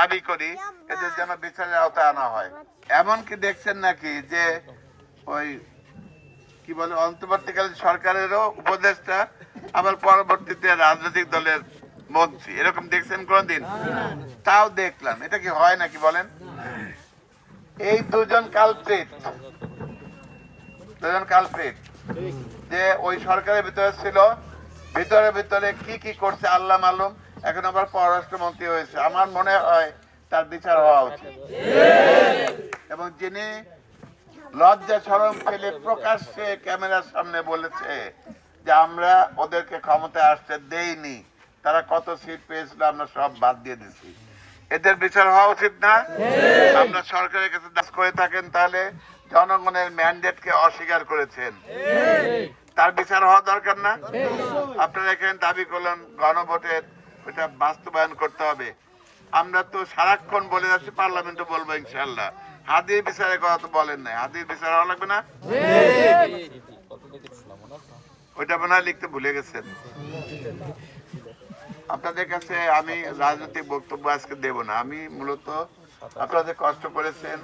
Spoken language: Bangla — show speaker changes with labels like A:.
A: দাবি করি এদের যেন বিচারের আওতায় আনা হয়। এমনকি দেখছেন নাকি যে ওই কি বলে অন্তর্বর্তীকালীন সরকারেরও উপদেষ্টা আবার পরবর্তীতে রাজনৈতিক দলের মন্ত্রী, এরকম দেখছেন কোনদিন? তাও দেখলাম। এটা কি হয় নাকি বলেন? এই দুজন কালপ্রিট যে ওই সরকারের ভিতরে ছিল, ভিতরে কি কি করছে আল্লাহ মালুম। এখন আবার পররাষ্ট্রমন্ত্রী হয়েছে। আমার মনে হয় তার বিচার হওয়া উচিত। এবং যিনি লজ্জা শরম ফেলে প্রকাশ্যে ক্যামেরার সামনে বলেছে যে আমরা ওদেরকে ক্ষমতায় আসতে দেইনি, তারা কত সিট পেয়েছিল আমরা সব বাদ দিয়ে দিছি, এদের বিচার হওয়া উচিত না? আমরা সরকারের কাছে দাস করে থাকেন তাহলে জনগণের ম্যান্ডেটকে অস্বীকার করেছেন, তার বিচার হওয়া দরকার না? আপনারা এখানে দাবি করলেন গণভোটের ওইটা বাস্তবায়ন করতে হবে। আমরা তো সারাক্ষণ বলে যাচ্ছি পার্লামেন্টে বলবো ইনশাল্লাহ। হাদির বিচারের কথা তো বলেন নাই। হাদির বিচার হওয়া লাগবে না? ওইটা মনে হয় লিখতে ভুলে গেছেন। আপনাদের কাছে আমি রাজনৈতিক বক্তব্য আজকে দেব না। আমি মূলত আপনাদের কষ্ট করেছেন,